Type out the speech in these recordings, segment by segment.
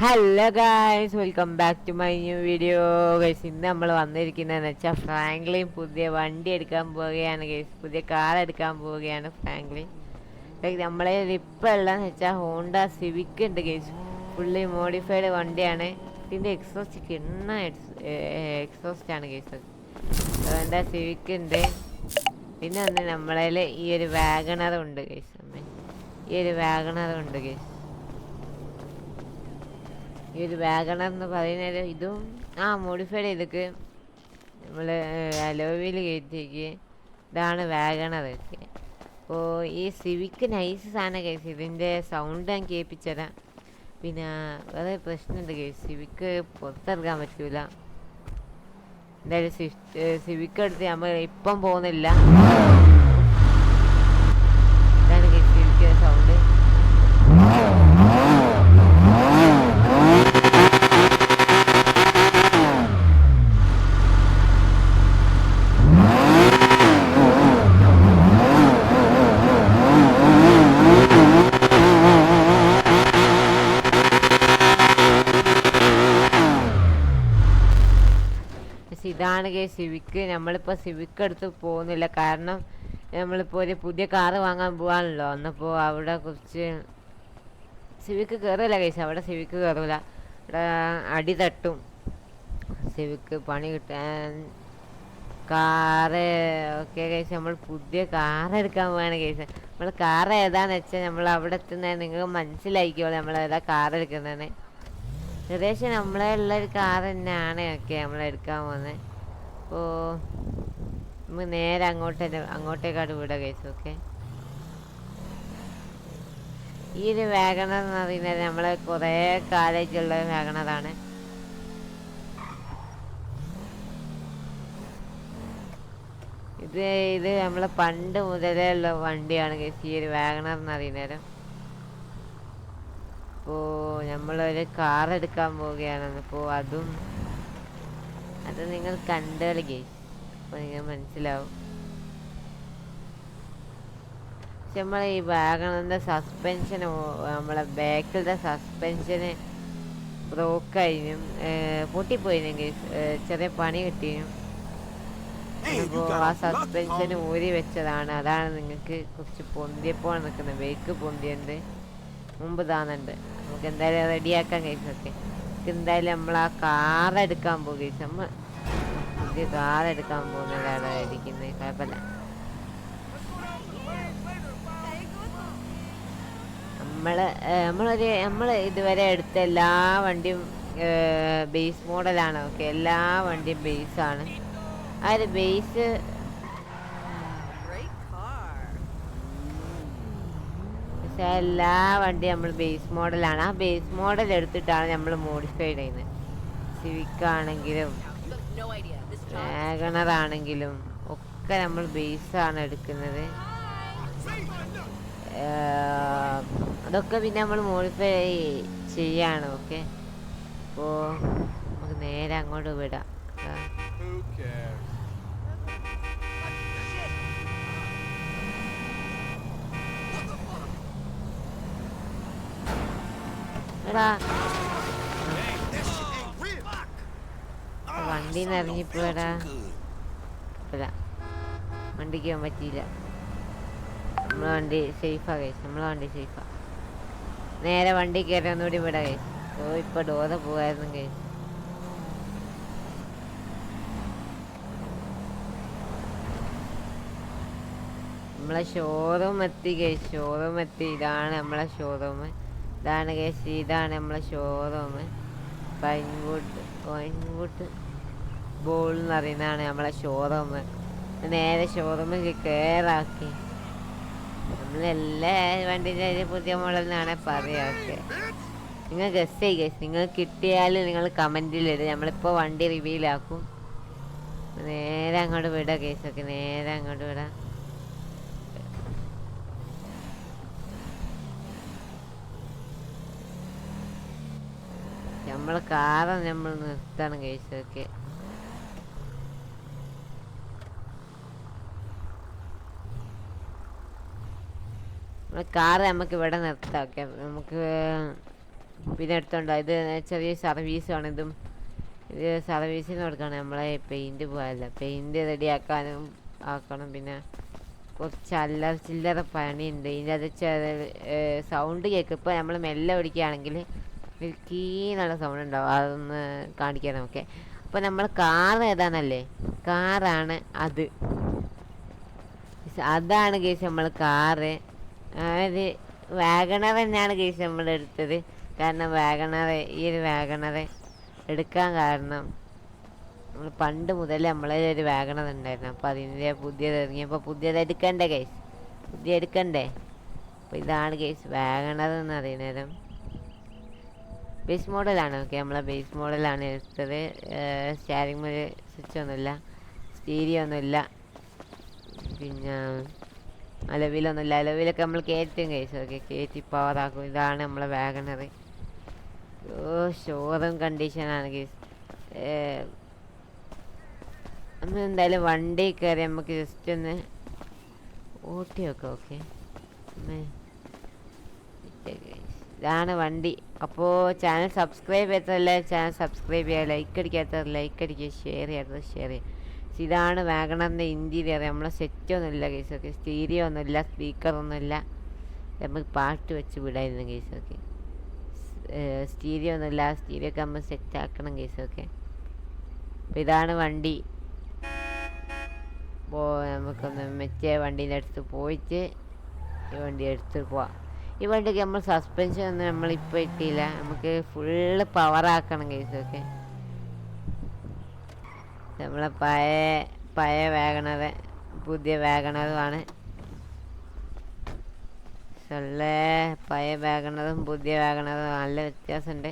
Hello guys, welcome back to my new video. Guys, ഇന്ന് നമ്മൾ വന്നിരിക്കുന്നതെന്ന് വെച്ചാൽ ഫ്രാങ്ക്ലിൻ പുതിയ വണ്ടി എടുക്കാൻ പോവുകയാണ് ഗൈസ്. പുതിയ കാർ എടുക്കാൻ പോവുകയാണ് ഫ്രാങ്ക്ലിൻ. നമ്മളെ ഇപ്പോൾ ഉള്ളതെന്ന് വെച്ചാൽ ഹോണ്ട സിവിക് ഉണ്ട് ഗൈസ്. ഫുള്ളി മോഡിഫൈഡ് വണ്ടിയാണ്. ഇതിൻ്റെ എക്സോസ്റ്റ് കിണ്ണ എക്സോസ്റ്റ് ആണ് ഗൈസ്. ഹോണ്ട സിവിക് ഉണ്ട്. പിന്നെ ഒന്ന് നമ്മളതിൽ ഈ ഒരു വാഗണറും ഉണ്ട് ഗൈസ്. ഈ ഒരു വാഗണറും ഉണ്ട് ഗൈസ്. ഈ ഒരു വാഗണർ എന്ന് പറയുന്നത് ഇതും മോഡിഫൈഡ് ചെയ്തിട്ട് നമ്മൾ അലോവിയിൽ കയറ്റിക്ക്. ഇതാണ് വാഗണർ ഒക്കെ. അപ്പോൾ ഈ സിവിക്ക് നൈസ് സാധനം കേസ്. ഇതിൻ്റെ സൗണ്ട് ഞാൻ കേൾപ്പിച്ചുതരാം. പിന്നെ വേറെ പ്രശ്നമുണ്ട് കേസ്, സിവിക്ക് പുറത്തിറക്കാൻ പറ്റൂല. എന്തായാലും സിവിക്ക് എടുത്ത് നമ്മൾ ഇപ്പം പോകുന്നില്ല. ഇതാണ് കേസ് സിവിക്ക് സൗണ്ട്. ഇതാണ് കേസ് സിവിക്ക്. നമ്മളിപ്പോൾ സിവിക്ക് എടുത്ത് പോകുന്നില്ല, കാരണം നമ്മളിപ്പോൾ ഒരു പുതിയ കാറ് വാങ്ങാൻ പോകാനല്ലോ. അന്നപ്പോൾ അവിടെ കുറച്ച് സിവിക്ക് കയറില്ല കേസ്. അവിടെ സിവിക്ക് കയറില്ല, അവിടെ അടി തട്ടും. സിവിക്ക് പണി കിട്ടാൻ കാറ് ഓക്കെ കേസ്. നമ്മൾ പുതിയ കാർ എടുക്കാൻ പോവാണ് കേസ്. നമ്മൾ കാർ ഏതാന്ന് വെച്ചാൽ നമ്മൾ അവിടെ എത്തുന്നത് നിങ്ങൾക്ക് മനസ്സിലായിക്കോളൂ നമ്മൾ ഏതാ കാർ എടുക്കുന്നതെന്ന്. ഏകദേശം നമ്മളെ ഉള്ളൊരു കാർ തന്നെയാണ് ഓക്കെ നമ്മൾ എടുക്കാൻ പോകുന്നത്. അപ്പോൾ നമ്മൾ നേരെ അങ്ങോട്ടേക്കാട് വിടുക കേസ്. ഓക്കെ, ഈ ഒരു വാഗണർ എന്ന് പറയുന്നത് നമ്മൾ കുറേ കാലേജുള്ള വാഗണറാണ്. ഇത് നമ്മൾ പണ്ട് മുതലേ ഉള്ള വണ്ടിയാണ് കേസ്, ഈ ഒരു വാഗണർ എന്ന് പറയുന്നത്. അപ്പോൾ നമ്മളൊരു കാർ എടുക്കാൻ പോവുകയാണ്. അപ്പോൾ അത് നിങ്ങൾ കണ്ടോളി കേസ്. അപ്പോൾ നിങ്ങൾ മനസ്സിലാവും. പക്ഷെ നമ്മൾ ഈ വാഗണറിൻ്റെ സസ്പെൻഷൻ, നമ്മളെ ബാക്കിലത്തെ സസ്പെൻഷന് ബ്രോക്കായിരുന്നു, പൊട്ടിപ്പോയിരുന്നു കേസ്. ചെറിയ പണി കിട്ടിയിരുന്നു. അപ്പോൾ ആ സസ്പെൻഷൻ ഊരി വെച്ചതാണ്. അതാണ് നിങ്ങൾക്ക് കുറച്ച് പൊന്തിയപ്പോൾ നിൽക്കുന്നത്. ബേക്ക് പൊന്തിയുണ്ട്, മുമ്പ് താന്നുണ്ട്. നമുക്ക് എന്തായാലും റെഡിയാക്കാൻ കഴിച്ചൊക്കെ. എന്തായാലും നമ്മൾ ആ കാർ എടുക്കാൻ പോകും. നമ്മൾ പുതിയ കാർ എടുക്കാൻ പോകുന്നതാണ് ഇരിക്കുന്നത്. കുഴപ്പമില്ല. നമ്മൾ ഇതുവരെ എടുത്ത എല്ലാ വണ്ടിയും ബേസ് മോഡലാണ്. ഓക്കെ, എല്ലാ വണ്ടിയും ബേസാണ്. ആ ഒരു ബേസ് എല്ലാ വണ്ടിയും നമ്മൾ ബേസ് മോഡലാണ്. ആ ബേസ് മോഡൽ എടുത്തിട്ടാണ് നമ്മൾ മോഡിഫൈ ചെയ്യുന്നത്. സിവിക് ആണെങ്കിലും വാഗണർ ആണെങ്കിലും ഒക്കെ നമ്മൾ ബേസാണ് എടുക്കുന്നത്. അതൊക്കെ പിന്നെ നമ്മൾ മോഡിഫൈ ചെയ്യാണ്. ഓക്കെ, അപ്പോൾ നമുക്ക് നേരെ അങ്ങോട്ട് വിടാം. വണ്ടി നിറഞ്ഞിപ്പോടാ. വണ്ടിക്ക് പോകാൻ പറ്റിയില്ല. നമ്മളെ വണ്ടി സേഫാ കേസ്. നമ്മളെ വണ്ടി സേഫാ. നേരെ വണ്ടി കയറി ഒന്നുകൂടി വിടാം കേസ്. ഓ, ഇപ്പൊ ഡോറ് പോകായിരുന്നു കേസ്. നമ്മളെ ഷോറൂം എത്തി കേസ്. ഷോറൂം എത്തി. ഇതാണ് നമ്മളെ ഷോറൂം. ഇതാണ് കേസ്, ഇതാണ് നമ്മളെ ഷോറൂം. പൈൻവുഡ് ബോൾ എന്ന് പറയുന്നതാണ് നമ്മളെ ഷോറൂം. നേരെ ഷോറൂമിൽ കയറാക്കി. നമ്മളെല്ലാ വണ്ടിൻ്റെ പുതിയ മോഡൽ എന്നാണ് പറയാക്കെ. നിങ്ങൾ ഗസ് ചെയ്യുക. നിങ്ങൾ കിട്ടിയാൽ നിങ്ങൾ കമൻറ്റിലിടുക. നമ്മളിപ്പോൾ വണ്ടി റിവീലാക്കും. നേരെ അങ്ങോട്ട് വിടാം കേസൊക്കെ. നേരെ അങ്ങോട്ട് വിടാം. നമ്മളെ കാറ് നമ്മൾ നിർത്തണം കേസൊക്കെ. കാറ് നമുക്ക് ഇവിടെ നിർത്താം. ഓക്കെ, നമുക്ക് പിന്നെ എടുത്തോണ്ടോ ഇത് ചെറിയ സർവീസാണ് ഇതും. ഇത് സർവീസിന് കൊടുക്കണം. നമ്മളെ പെയിൻറ്റ് പോയല്ല, പെയിൻറ്റ് റെഡിയാക്കാനും ആക്കണം. പിന്നെ കുറച്ച് അല്ലറ ചില്ലറ പണിയുണ്ട്. ഇതിൻ്റെ അത് സൗണ്ട് കേൾക്കും. ഇപ്പോൾ നമ്മൾ മെല്ലെ ഓടിക്കുകയാണെങ്കിൽ കീന്നുള്ള സൗണ്ട് ഉണ്ടാവും. അതൊന്ന് കാണിക്കണം. ഓക്കെ, അപ്പോൾ നമ്മൾ കാർ ഏതാണല്ലേ, കാറാണ് അത്. അതാണ് കേസ് നമ്മൾ കാറ്. അതായത് വാഗണർ തന്നെയാണ് കേസ് നമ്മൾ എടുത്തത്. കാരണം വാഗണർ, ഈ ഒരു വാഗണർ എടുക്കാൻ കാരണം നമ്മൾ പണ്ട് മുതൽ നമ്മളെ ഒരു വാഗണർ ഉണ്ടായിരുന്നു. അപ്പോൾ അതിൻ്റെ പുതിയത് ഇറങ്ങിയപ്പോൾ പുതിയത് എടുക്കണ്ടേ കേസ്, പുതിയ എടുക്കണ്ടേ. അപ്പോൾ ഇതാണ് കേസ് വാഗണർ എന്ന് പറയുന്നേരം. ബേസ് മോഡലാണ്. ഓക്കെ, നമ്മളെ ബേസ് മോഡലാണ് എടുത്തത്. സ്റ്റിയറിംഗ് മുതൽ സ്വിച്ച് ഒന്നുമില്ല, സ്റ്റീരിയോ ഒന്നുമില്ല, പിന്നെ അലവിലൊന്നുമില്ല. അലവിലൊക്കെ നമ്മൾ കയറ്റും കേസ്. ഓക്കെ, കയറ്റി പവറാക്കും. ഇതാണ് നമ്മളെ വാഗണർ. ഷോറൂം കണ്ടീഷനാണ് കേസ്. നമ്മൾ എന്തായാലും വണ്ടി കയറി നമുക്ക് ജസ്റ്റ് ഒന്ന് ഓട്ടി വെക്കാം. ഓക്കെ, ഇതാണ് വണ്ടി. അപ്പോൾ ചാനൽ സബ്സ്ക്രൈബ് ചെയ്യാത്തതല്ലേ ചാനൽ സബ്സ്ക്രൈബ് ചെയ്യുക, ലൈക്ക് അടിക്കാത്തവർ ലൈക്ക് അടിക്കുക, ഷെയർ ചെയ്യാത്തത് ഷെയർ ചെയ്യുക. ഇതാണ് വാഗണറിൻ്റെ ഇൻറ്റീരിയർ. നമ്മളെ സെറ്റൊന്നുമില്ല കേസൊക്കെ, സ്റ്റീരിയോ ഒന്നുമില്ല, സ്പീക്കറൊന്നുമില്ല. നമുക്ക് പാട്ട് വെച്ച് വിടായിരുന്നു കേസൊക്കെ. സ്റ്റീരിയോ ഒന്നുമില്ല, സ്റ്റീരിയോ ഒക്കെ നമ്മൾ സെറ്റാക്കണം കേസൊക്കെ. അപ്പോൾ ഇതാണ് വണ്ടി. അപ്പോൾ നമുക്കൊന്ന് മറ്റേ വണ്ടീൻ്റെ അടുത്ത് പോയിട്ട് ഈ വണ്ടി എടുത്ത് പോവാം. ഈ വണ്ടിക്ക് നമ്മൾ സസ്പെൻഷൻ ഒന്നും നമ്മളിപ്പോൾ ഇട്ടില്ല, നമുക്ക് ഫുള്ള് പവറാക്കണം കേസൊക്കെ. നമ്മളെ പഴയ വാഗണർ പുതിയ വാഗണറുമാണ്. പഴയ വാഗണറും പുതിയ വാഗണറും നല്ല വ്യത്യാസമുണ്ട്.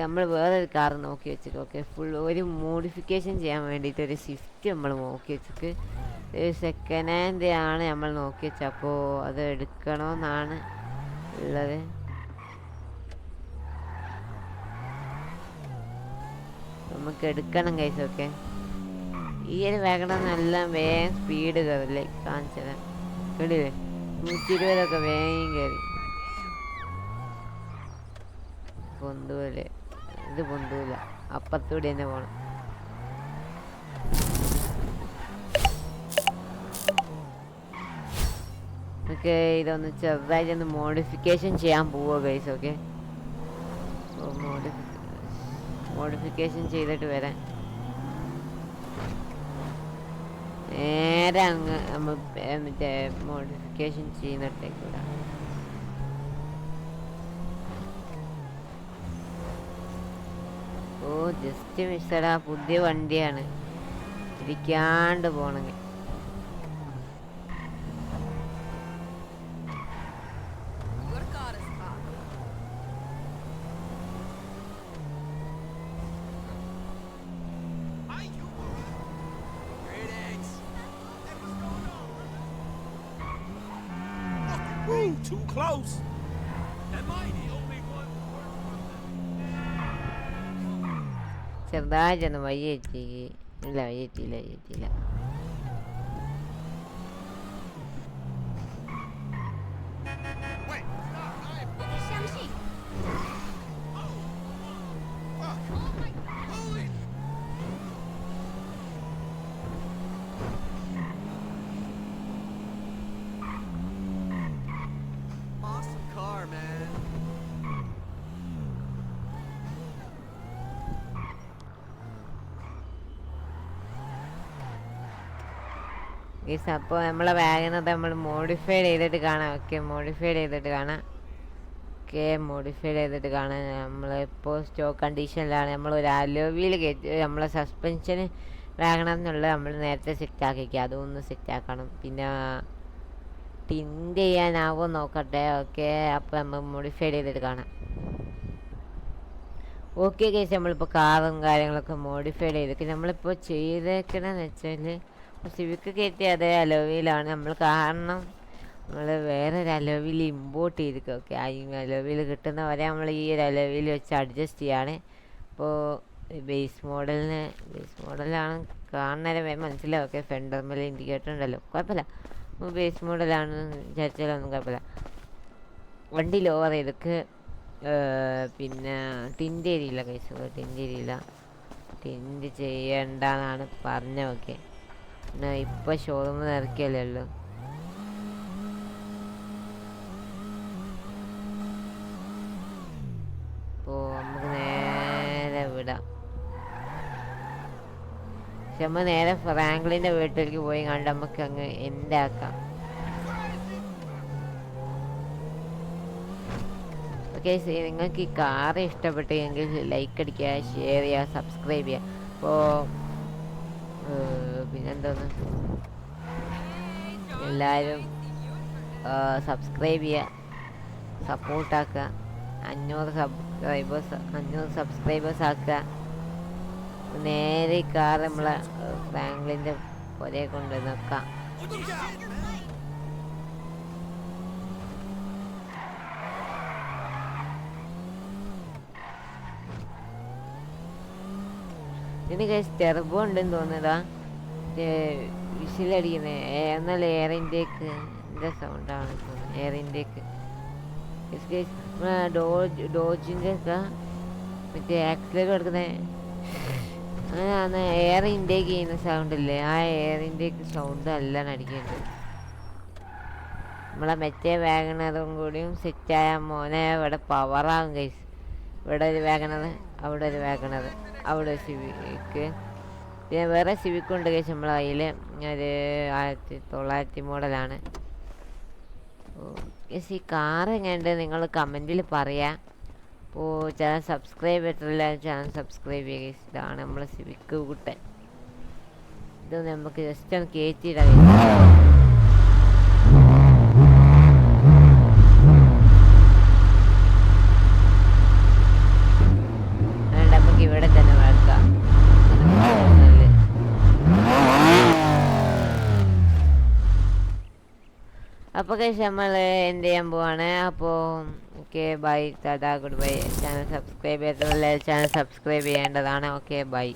നമ്മൾ വേറൊരു കാർ നോക്കി വെച്ചിട്ട് ഓക്കെ, ഫുൾ ഒരു മോഡിഫിക്കേഷൻ ചെയ്യാൻ വേണ്ടിയിട്ട് ഒരു സ്വിഫ്റ്റ് നമ്മൾ നോക്കി വെച്ചിട്ട് സെക്കൻഡ് ഹാൻഡ് ആണ് നമ്മൾ നോക്കി വെച്ചത്. അപ്പോൾ അത് എടുക്കണമെന്നാണ് ഉള്ളത്. നമുക്ക് എടുക്കണം കൈസ്. ഓക്കെ, ഈ ഒരു വാഗണർ നല്ല വേഗം സ്പീഡ് കയറില്ലേ, കാണിച്ചത് കേട്ടില്ലേ, 120 വേഗം കയറി. പൊന്തൂല്, ഇത് പൊന്തൂല, അപ്പത്തൂടി തന്നെ പോണം. നമുക്ക് ഇതൊന്ന് ചെറുതായിട്ടൊന്ന് മോഡിഫിക്കേഷൻ ചെയ്യാൻ പോവുക ഗൈസ്. ഓക്കെ, മോഡിഫിക്കേഷൻ ചെയ്തിട്ട് വരാൻ നേരെ അങ്ങ് നമ്മൾ മറ്റേ മോഡിഫിക്കേഷൻ ചെയ്യുന്നിടത്തേക്കൂടെ. ഓ ജസ്റ്റ് മിസ്സടാ, പുതിയ വണ്ടിയാണ്, ഇരിക്കാണ്ട് പോണെങ്കിൽ. Too close. Am I the only one? ചെറുതായിട്ടൊന്ന് വയ്യേറ്റി ഇല്ല, വയ്യെത്തിയില്ല. അപ്പോൾ നമ്മളെ വാഗണർ നമ്മൾ മോഡിഫൈഡ് ചെയ്തിട്ട് കാണാം. ഓക്കെ, മോഡിഫൈഡ് ചെയ്തിട്ട് കാണാം. നമ്മളിപ്പോൾ സ്റ്റോക്ക് കണ്ടീഷനിലാണ്. നമ്മളൊരു അലോവിയിൽ കയറ്റി നമ്മളെ സസ്പെൻഷന് വാഗണറിനുള്ളത് നമ്മൾ നേരത്തെ സെറ്റാക്കിക്കുക, അതൊന്ന് സെറ്റാക്കണം. പിന്നെ ടിൻറ്റ് ചെയ്യാനാവോ നോക്കട്ടെ. ഓക്കെ, അപ്പോൾ നമ്മൾ മോഡിഫൈഡ് ചെയ്തിട്ട് കാണാം. ഓക്കെ കേസ്, നമ്മളിപ്പോൾ കാറും കാര്യങ്ങളൊക്കെ മോഡിഫൈഡ് ചെയ്തിട്ട് നമ്മളിപ്പോൾ ചെയ്തേക്കണമെന്ന് വെച്ചാൽ സിവിക്ക് കയറ്റിയ അതേ അലോവിയിലാണ് നമ്മൾ. കാരണം നമ്മൾ വേറൊരു അലോവിയിൽ ഇമ്പോർട്ട് ചെയ്തിരിക്കുക. ഓക്കെ, ആ അലോവിയിൽ കിട്ടുന്നവരെ നമ്മൾ ഈ ഒരു അലോവിയിൽ വെച്ച് അഡ്ജസ്റ്റ് ചെയ്യാണ്. അപ്പോൾ ബേസ് മോഡലാണ് കാണുന്നവരെ മനസ്സിലാവും. ഓക്കെ, ഫെൻഡർ മേലെ ഇൻഡിക്കേറ്റർ ഉണ്ടല്ലോ, കുഴപ്പമില്ല. ബേസ് മോഡലാണെന്ന് വിചാരിച്ചാലൊന്നും കുഴപ്പമില്ല. വണ്ടി ലോവർ ചെയ്തിട്ട് പിന്നെ ടിൻ്റ് ഏരിയില്ല കൈസ്, ടിൻ്റ് ഏരിയില്ല, ടിൻ്റ് ചെയ്യണ്ടെന്നാണ് പറഞ്ഞതൊക്കെ. പിന്നെ ഇപ്പം ഷോറൂമിൽ ഇറക്കിയല്ലേ ഉള്ളൂ. അപ്പോൾ നമുക്ക് നേരെ വിടാം. പക്ഷെ നമ്മൾ നേരെ ഫ്രാങ്ക്ലിൻ്റെ വീട്ടിലേക്ക് പോയി കണ്ട് നമുക്ക് അങ്ങ് എൻ്റെ ആക്കാം. ഓക്കെ, നിങ്ങൾക്ക് ഈ കാർ ഇഷ്ടപ്പെട്ടെങ്കിൽ ലൈക്ക് അടിക്കുക, ഷെയർ ചെയ്യുക, സബ്സ്ക്രൈബ് ചെയ്യുക. അപ്പോൾ പിന്നെന്തോന്ന്, എല്ലാവരും സബ്സ്ക്രൈബ് ചെയ്യുക, സപ്പോർട്ടാക്കുക. 500 സബ്സ്ക്രൈബേഴ്സ് ആക്കുക. നേരെ ഈ കാർ നമ്മളെ ഫ്രാങ്ക്ലിൻ്റെ പുരയെ കൊണ്ട് നിൽക്കാം. ഇതിന് കഴിച്ച് ടെർബോ ഉണ്ടെന്ന് തോന്നുന്നതാ വിസിലടിക്കുന്നത്. എന്നാൽ എയർ ഇൻടേക്ക് എൻ്റെ സൗണ്ടാണ് തോന്നുന്നത്. എയർ ഇൻടേക്ക് ഡോജിൻ്റെ ഒക്കെ മറ്റേ ആക്സിലേക്ക് എടുക്കുന്നത് അങ്ങനെയാണ്. എയർ ഇൻടേക്ക് ചെയ്യുന്ന സൗണ്ടില്ലേ, ആ എയർ ഇൻടേക്ക് സൗണ്ട് നല്ലോണം അടിക്കുന്നുണ്ട്. നമ്മളെ മറ്റേ വാഗണറും കൂടിയും സെറ്റായ മോനെ ഇവിടെ പവറാകും ഗൈസ്. ഇവിടെ ഒരു വാഗണർ, അവിടെ ഒരു വാഗണർ, അവിടെ ഒരു സിവിക്ക്, പിന്നെ വേറെ സിവിക്കുണ്ട് ഗൈസ് നമ്മളെ കയ്യിൽ. ഒരു 1900 മോഡലാണ്. ഗൈസ് ഈ കാർ എങ്ങനെയുണ്ട് നിങ്ങൾ കമൻറ്റിൽ പറയാം. അപ്പോൾ ചാനൽ സബ്സ്ക്രൈബ് ചെയ്തിട്ടില്ല, ചാനൽ സബ്സ്ക്രൈബ് ചെയ്യുക ഗൈസ്. ഇതാണ് നമ്മളെ സിവിക്ക് കുട്ടൻ. ഇത് നമുക്ക് ജസ്റ്റ് ഒന്ന് കയറ്റിയിടാം. നമുക്ക് ഇവിടെ തന്നെ വെക്കാം. അപ്പോൾ കഴിച്ച് നമ്മൾ എന്ത് ചെയ്യാൻ പോവാണ്. അപ്പോൾ okay bye, Tata, good bye. Channel subscribe ചെയ്തിട്ടുള്ള ചാനൽ സബ്സ്ക്രൈബ് ചെയ്യേണ്ടതാണ്. Okay bye.